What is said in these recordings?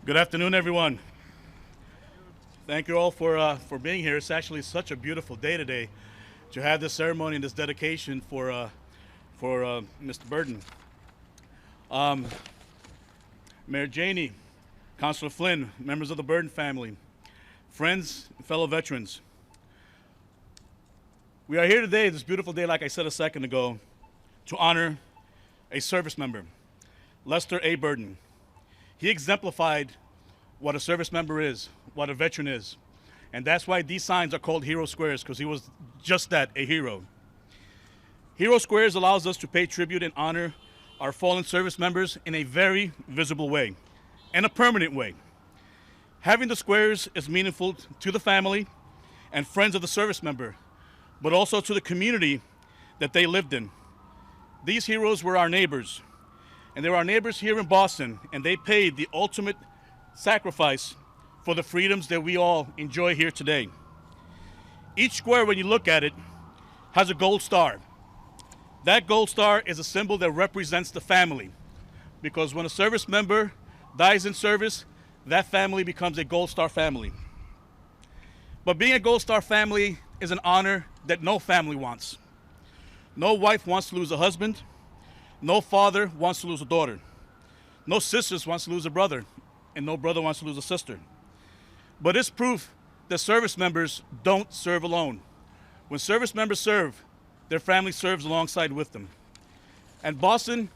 Good afternoon, everyone. Thank you all for being here. It's actually such a beautiful day today to have this ceremony and this dedication for Mr. Burton. Mayor Janey, Councilor Flynn, members of the Burton family, friends, and fellow veterans. We are here today, this beautiful day, like I said a second ago, to honor a service member, Lester A. Burton. He exemplified what a service member is, what a veteran is. And that's why these signs are called hero squares, because he was just that, a hero. Hero squares allows us to pay tribute and honor our fallen service members in a very visible way, and a permanent way. Having the squares is meaningful to the family and friends of the service member, but also to the community that they lived in. These heroes were our neighbors, and they were our neighbors here in Boston, and they paid the ultimate sacrifice for the freedoms that we all enjoy here today. Each square, when you look at it, has a gold star. That gold star is a symbol that represents the family, because when a service member dies in service, that family becomes a gold star family. But being a gold star family is an honor that no family wants. No wife wants to lose a husband. No father wants to lose a daughter. No sisters wants to lose a brother. And no brother wants to lose a sister. But it's proof that service members don't serve alone. When service members serve, their family serves alongside with them. And Boston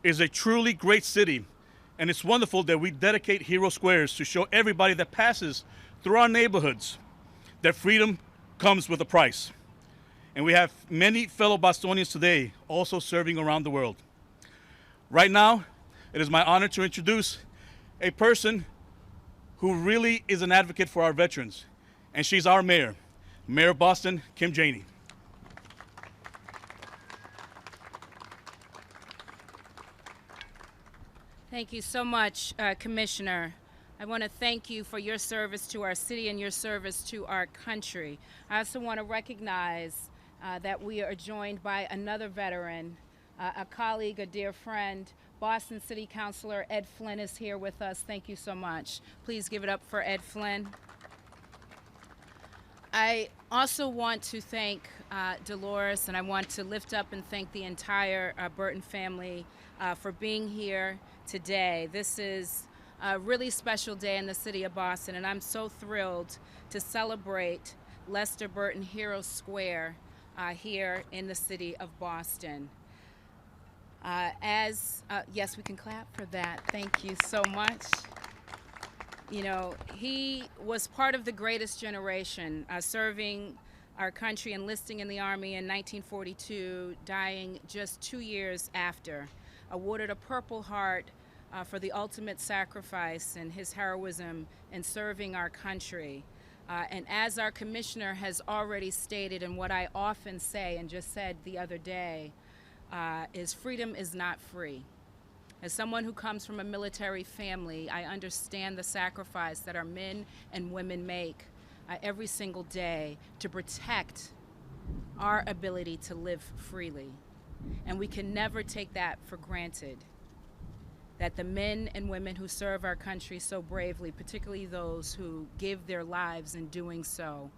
is a truly great city, and it's wonderful that we dedicate hero squares to show everybody that passes through our neighborhoods that freedom comes with a price. And we have many fellow Bostonians today also serving around the world. Right now, it is my honor to introduce a person who really is an advocate for our veterans, and she's our mayor, Mayor of Boston, Kim Janey. Thank you so much, Commissioner. I want to thank you for your service to our city and your service to our country. I also want to recognize that we are joined by another veteran, a colleague, a dear friend. Boston City Councilor Ed Flynn is here with us. Thank you so much. Please give it up for Ed Flynn. I also want to thank Dolores, and I want to lift up and thank the entire Burton family for being here today. This is a really special day in the city of Boston, and I'm so thrilled to celebrate Lester Burton Hero Square here in the city of Boston. Yes, we can clap for that. Thank you so much. You know, he was part of the greatest generation, serving our country, enlisting in the Army in 1942, dying just 2 years after. Awarded a Purple Heart for the ultimate sacrifice and his heroism in serving our country. And as our commissioner has already stated, and what I often say and just said the other day, is freedom is not free. As someone who comes from a military family, I understand the sacrifice that our men and women make every single day to protect our ability to live freely. And we can never take that for granted, that the men and women who serve our country so bravely, particularly those who give their lives in doing so,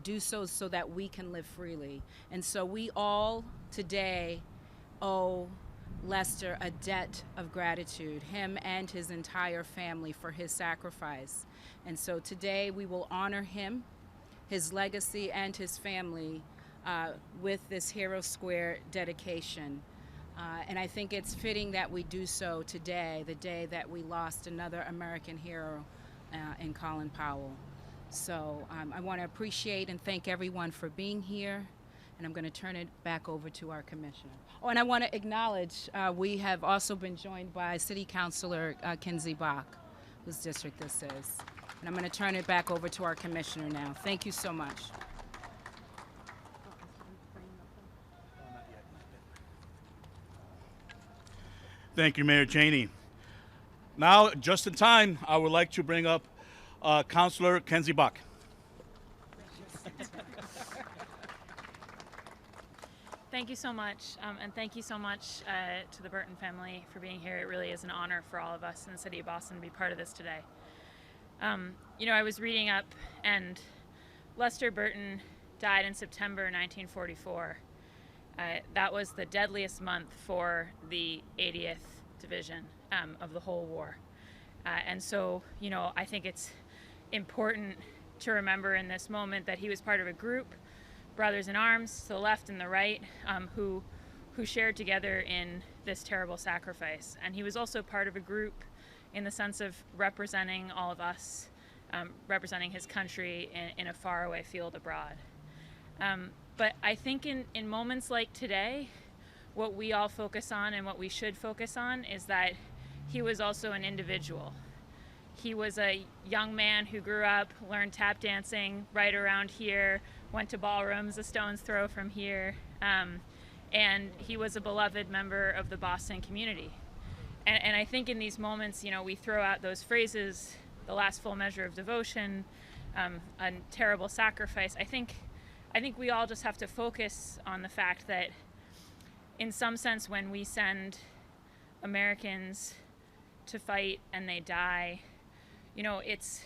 do so that we can live freely. And so we all today owe Lester a debt of gratitude, him and his entire family, for his sacrifice. And so today we will honor him, his legacy, and his family with this Hero Square dedication. And I think it's fitting that we do so today, the day that we lost another American hero in Colin Powell. So I want to appreciate and thank everyone for being here. And I'm going to turn it back over to our commissioner. Oh, and I want to acknowledge we have also been joined by City Councilor Kenzie, whose district this is. And I'm going to turn it back over to our commissioner now. Thank you so much. Thank you, Mayor Janey. Now, just in time, I would like to bring up Councilor Kenzie. Thank you so much, and thank you so much to the Burton family for being here. It really is an honor for all of us in the city of Boston to be part of this today. You know, I was reading up, and Lester Burton died in September 1944. That was the deadliest month for the 80th Division of the whole war. And so, you know, I think it's important to remember in this moment that he was part of a group, brothers in arms to the left and the right, who shared together in this terrible sacrifice. And he was also part of a group in the sense of representing all of us, representing his country in a faraway field abroad. But I think in moments like today, what we all focus on and what we should focus on is that he was also an individual. He was a young man who grew up, learned tap dancing right around here, went to ballrooms a stone's throw from here, and he was a beloved member of the Boston community. And I think in these moments, you know, we throw out those phrases, the last full measure of devotion, a terrible sacrifice. I think we all just have to focus on the fact that in some sense when we send Americans to fight and they die, you know, it's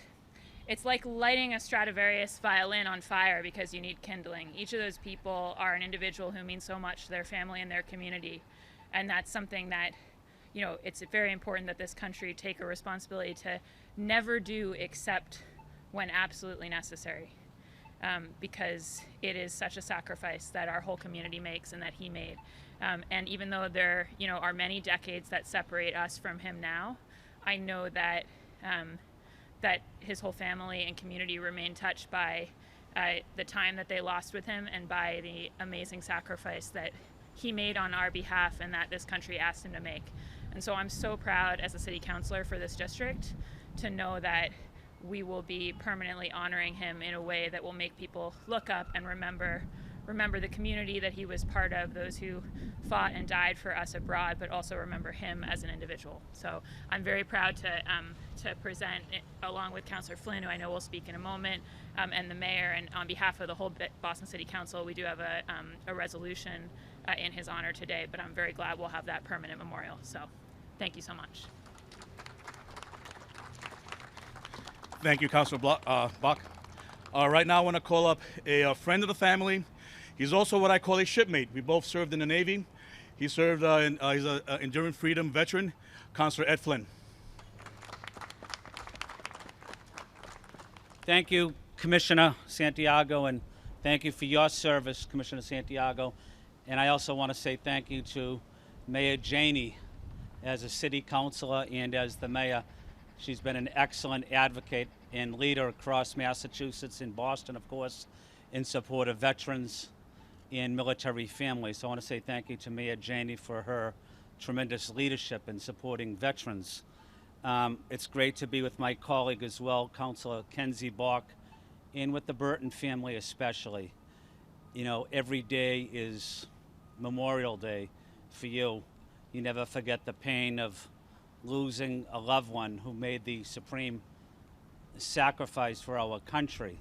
like lighting a Stradivarius violin on fire because you need kindling. Each of those people are an individual who means so much to their family and their community. And that's something that, you know, it's very important that this country take a responsibility to never do except when absolutely necessary. Because it is such a sacrifice that our whole community makes and that he made. And even though there, you know, are many decades that separate us from him now, I know that that his whole family and community remain touched by the time that they lost with him and by the amazing sacrifice that he made on our behalf and that this country asked him to make. And so I'm so proud as a city councilor for this district to know that we will be permanently honoring him in a way that will make people look up and remember the community that he was part of, those who fought and died for us abroad, but also remember him as an individual. So I'm very proud to present, along with Councilor Flynn, who I know will speak in a moment, and the mayor, and on behalf of the whole Boston City Council, we do have a resolution in his honor today, but I'm very glad we'll have that permanent memorial. So thank you so much. Thank you, Councilor Bach. Right now I want to call up a friend of the family. He's also what I call a shipmate. We both served in the Navy. He served, he's an Enduring Freedom veteran, Councilor Ed Flynn. Thank you, Commissioner Santiago, and thank you for your service, Commissioner Santiago. And I also want to say thank you to Mayor Janey as a city councilor and as the mayor. She's been an excellent advocate and leader across Massachusetts and Boston, of course, in support of veterans and military families. So I want to say thank you to Mayor Janey for her tremendous leadership in supporting veterans. It's great to be with my colleague as well, Councilor Kenzie, and with the Burton family especially. You know, every day is Memorial Day for you. You never forget the pain of losing a loved one who made the supreme sacrifice for our country.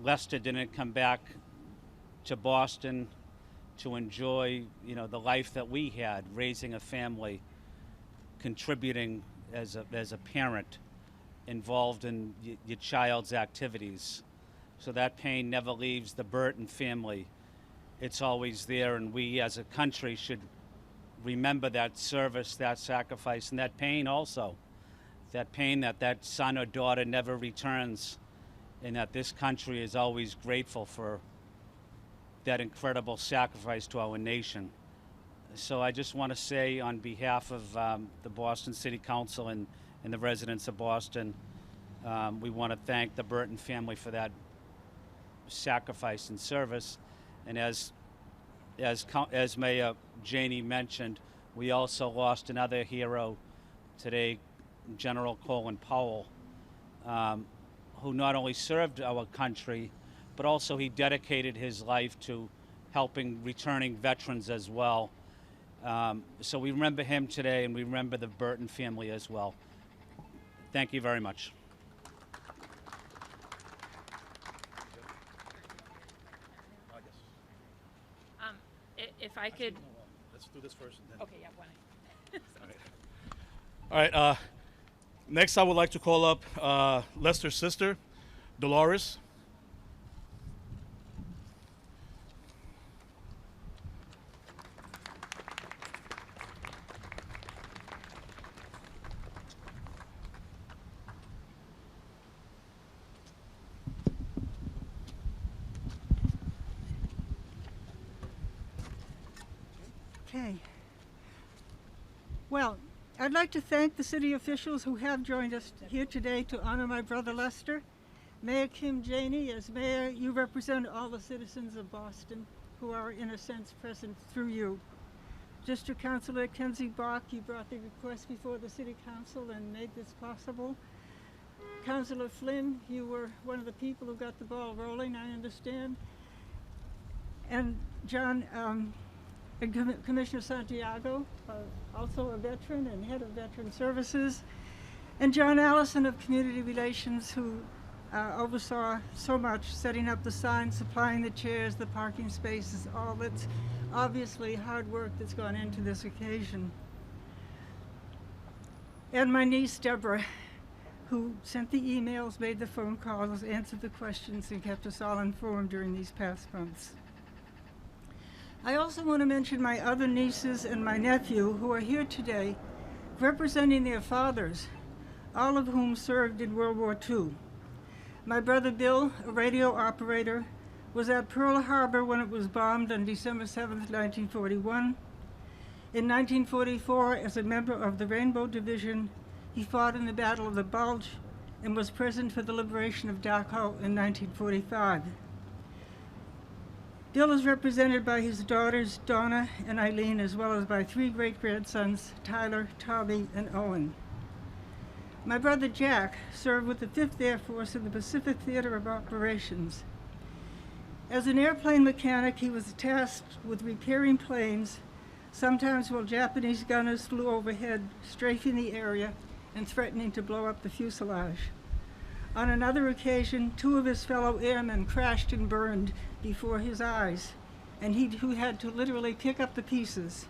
Lester didn't come back to Boston to enjoy, you know, the life that we had, raising a family, contributing as a parent, involved in your child's activities. So that pain never leaves the Burton family. It's always there, and we as a country should remember that service, that sacrifice, and that pain also. That pain that son or daughter never returns, and that this country is always grateful for that incredible sacrifice to our nation. So I just want to say on behalf of the Boston City Council and the residents of Boston, we want to thank the Burton family for that sacrifice and service. And as Mayor Janey mentioned, we also lost another hero today, General Colin Powell, who not only served our country, but also he dedicated his life to helping returning veterans as well. So we remember him today, and we remember the Burton family as well. Thank you very much. if I could. Let's do this first. And then. Okay, yeah, one. All right. Next, I would like to call up Lester's sister, Dolores. Okay. Well, I'd like to thank the city officials who have joined us here today to honor my brother Lester. Mayor Kim Janey, as mayor, you represent all the citizens of Boston who are, in a sense, present through you. District Councilor Kenzie, you brought the request before the City Council and made this possible. Councilor Flynn, you were one of the people who got the ball rolling, I understand. And John, and Commissioner Santiago, also a veteran and head of Veteran Services, and John Allison of Community Relations, who oversaw so much, setting up the signs, supplying the chairs, the parking spaces, all that's obviously hard work that's gone into this occasion. And my niece, Deborah, who sent the emails, made the phone calls, answered the questions, and kept us all informed during these past months. I also want to mention my other nieces and my nephew who are here today representing their fathers, all of whom served in World War II. My brother Bill, a radio operator, was at Pearl Harbor when it was bombed on December 7th, 1941. In 1944, as a member of the Rainbow Division, he fought in the Battle of the Bulge and was present for the liberation of Dachau in 1945. Bill is represented by his daughters, Donna and Eileen, as well as by 3 great-grandsons, Tyler, Tommy, and Owen. My brother Jack served with the 5th Air Force in the Pacific Theater of Operations. As an airplane mechanic, he was tasked with repairing planes, sometimes while Japanese gunners flew overhead, strafing the area and threatening to blow up the fuselage. On another occasion, 2 of his fellow airmen crashed and burned before his eyes, and who had to literally pick up the pieces.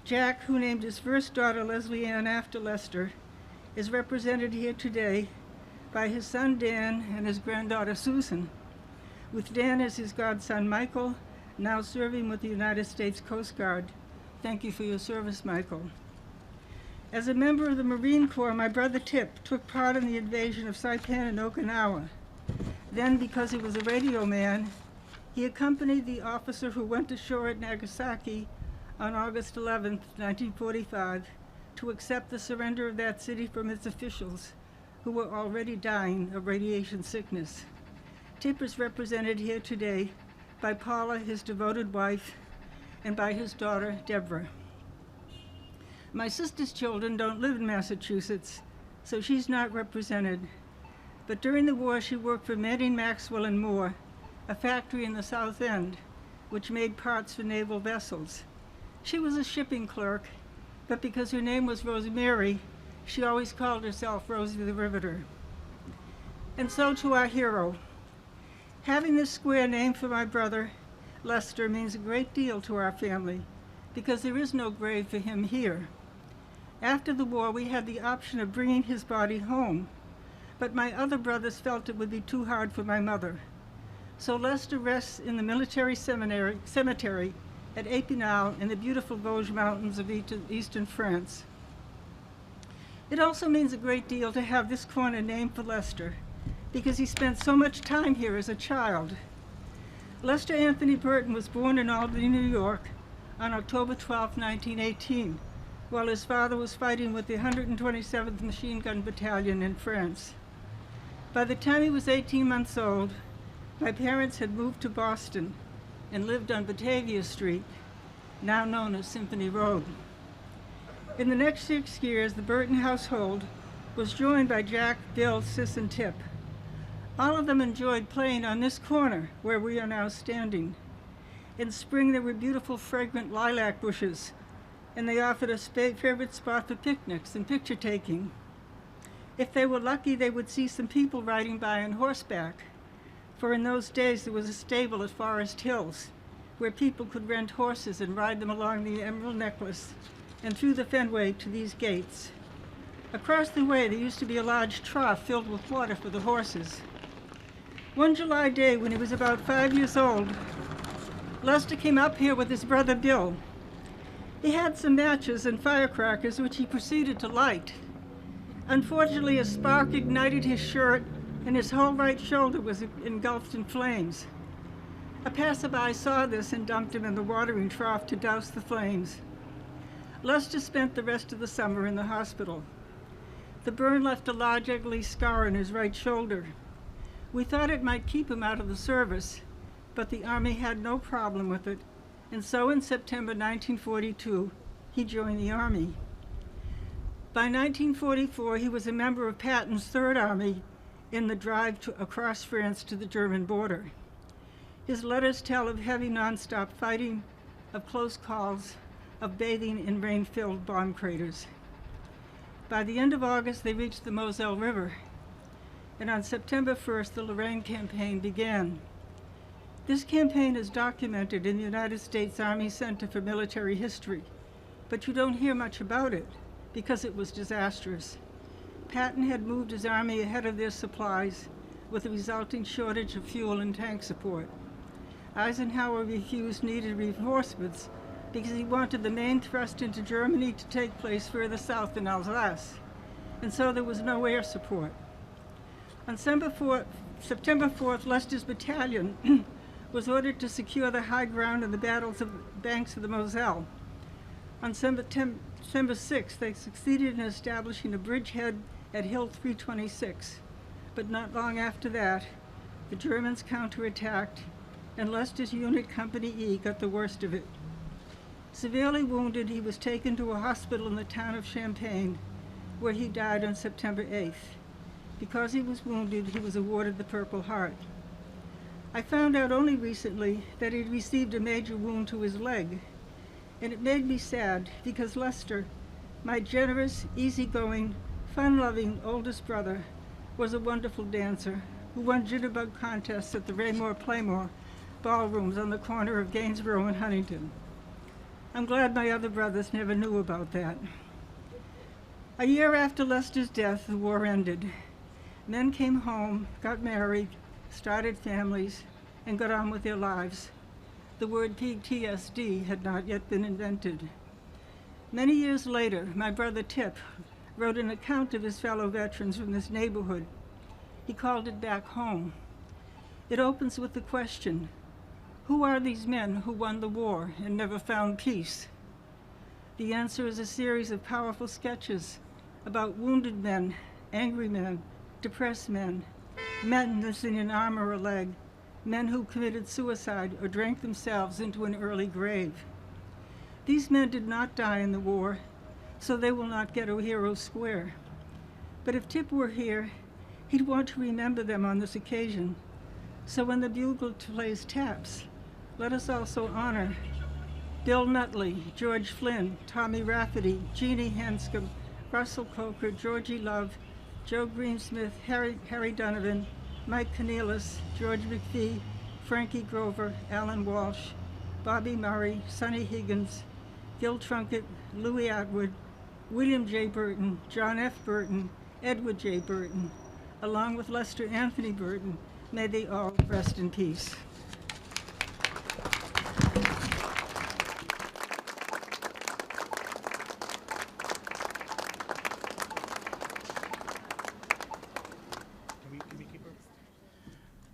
Jack, who named his first daughter Leslie Ann after Lester, is represented here today by his son Dan and his granddaughter Susan, with Dan as his godson Michael, now serving with the United States Coast Guard. Thank you for your service, Michael. As a member of the Marine Corps, my brother Tip took part in the invasion of Saipan and Okinawa. Then, because he was a radio man, he accompanied the officer who went ashore at Nagasaki on August 11, 1945, to accept the surrender of that city from its officials, who were already dying of radiation sickness. Tip is represented here today by Paula, his devoted wife, and by his daughter, Deborah. My sister's children don't live in Massachusetts, so she's not represented. But during the war, she worked for Manning, Maxwell, and Moore, a factory in the South End, which made parts for naval vessels. She was a shipping clerk, but because her name was Rosemary, she always called herself Rosie the Riveter. And so to our hero. Having this square named for my brother, Lester, means a great deal to our family, because there is no grave for him here. After the war, we had the option of bringing his body home, but my other brothers felt it would be too hard for my mother. So Lester rests in the military cemetery at Épinal in the beautiful Vosges Mountains of eastern France. It also means a great deal to have this corner named for Lester, because he spent so much time here as a child. Lester Anthony Burton was born in Albany, New York, on October 12, 1918, while his father was fighting with the 127th Machine Gun Battalion in France. By the time he was 18 months old, my parents had moved to Boston and lived on Batavia Street, now known as Symphony Road. In the next 6 years, the Burton household was joined by Jack, Bill, Sis, and Tip. All of them enjoyed playing on this corner where we are now standing. In spring, there were beautiful, fragrant lilac bushes, and they offered a favorite spot for picnics and picture taking. If they were lucky, they would see some people riding by on horseback, for in those days there was a stable at Forest Hills, where people could rent horses and ride them along the Emerald Necklace and through the Fenway to these gates. Across the way, there used to be a large trough filled with water for the horses. One July day, when he was about 5 years old, Lester came up here with his brother Bill. He had some matches and firecrackers, which he proceeded to light. Unfortunately, a spark ignited his shirt, and his whole right shoulder was engulfed in flames. A passerby saw this and dumped him in the watering trough to douse the flames. Lester spent the rest of the summer in the hospital. The burn left a large, ugly scar on his right shoulder. We thought it might keep him out of the service, but the Army had no problem with it, and so in September 1942, he joined the Army. By 1944, he was a member of Patton's Third Army in the drive across France to the German border. His letters tell of heavy nonstop fighting, of close calls, of bathing in rain-filled bomb craters. By the end of August, they reached the Moselle River, and on September 1st, the Lorraine Campaign began. This campaign is documented in the United States Army Center for Military History, but you don't hear much about it because it was disastrous. Patton had moved his army ahead of their supplies with a resulting shortage of fuel and tank support. Eisenhower refused needed reinforcements because he wanted the main thrust into Germany to take place further south in Alsace, and so there was no air support. On September 4th, Lester's battalion was ordered to secure the high ground in the banks of the Moselle. On September 6th, they succeeded in establishing a bridgehead at Hill 326, but not long after that, the Germans counterattacked, and Lester's unit, Company E, got the worst of it. Severely wounded, he was taken to a hospital in the town of Champaign, where he died on September 8th. Because he was wounded, he was awarded the Purple Heart. I found out only recently that he'd received a major wound to his leg, and it made me sad because Lester, my generous, easygoing, fun-loving oldest brother, was a wonderful dancer who won jitterbug contests at the Raymor-Playmor Ballrooms on the corner of Gainsborough and Huntington. I'm glad my other brothers never knew about that. A year after Lester's death, the war ended. Men came home, got married, started families, and got on with their lives. The word PTSD had not yet been invented. Many years later, my brother Tip wrote an account of his fellow veterans from this neighborhood. He called it Back Home. It opens with the question, who are these men who won the war and never found peace? The answer is a series of powerful sketches about wounded men, angry men, depressed men, men missing an arm or a leg, men who committed suicide or drank themselves into an early grave. These men did not die in the war, so they will not get a hero square. But if Tip were here, he'd want to remember them on this occasion. So when the bugle plays taps, let us also honor Bill Nutley, George Flynn, Tommy Rafferty, Jeannie Hanscom, Russell Coker, Georgie Love, Joe Greensmith, Harry Donovan, Mike Cornelis, George McPhee, Frankie Grover, Alan Walsh, Bobby Murray, Sonny Higgins, Gil Trunkett, Louis Atwood, William J. Burton, John F. Burton, Edward J. Burton, along with Lester Anthony Burton. May they all rest in peace.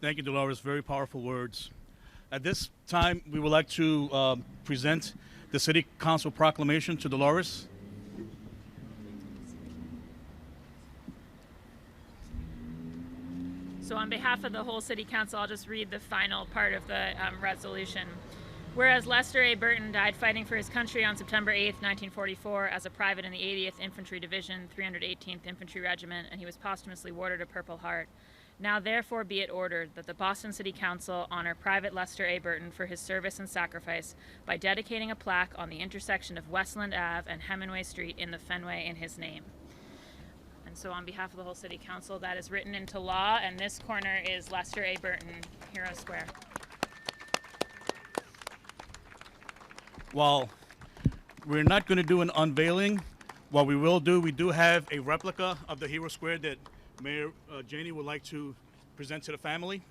Thank you, Dolores. Very powerful words. At this time, we would like to present the City Council proclamation to Dolores. So on behalf of the whole City Council, I'll just read the final part of the resolution. Whereas Lester A. Burton died fighting for his country on September 8, 1944 as a private in the 80th Infantry Division, 318th Infantry Regiment, and he was posthumously awarded a Purple Heart. Now therefore be it ordered that the Boston City Council honor Private Lester A. Burton for his service and sacrifice by dedicating a plaque on the intersection of Westland Ave and Hemenway Street in the Fenway in his name. And so on behalf of the whole City Council, that is written into law, and this corner is Lester A. Burton, Hero Square. while we're not going to do an unveiling, what we will do, we do have a replica of the Hero Square that Mayor Janey would like to present to the family.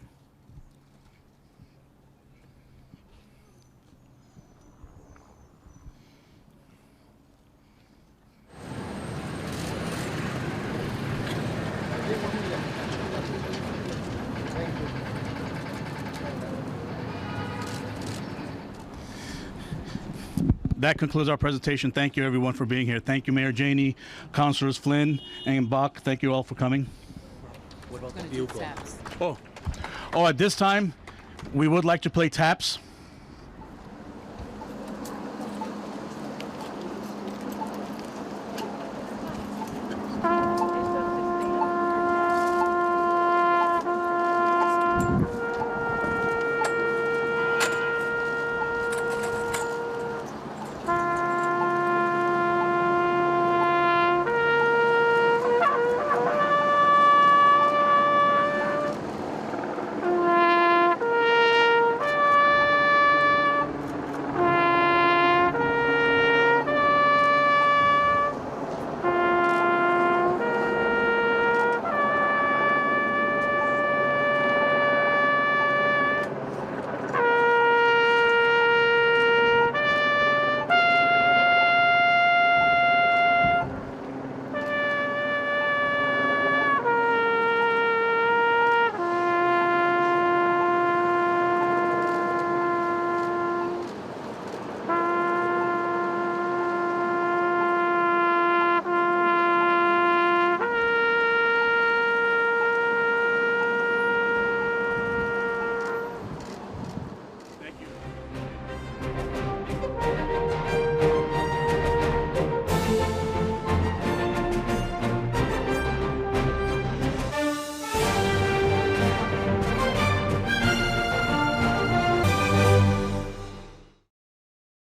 That concludes our presentation. Thank you, everyone, for being here. Thank you, Mayor Janey, Councilors Flynn and Bach. Thank you all for coming. What about the bugle? Oh, at this time, we would like to play taps.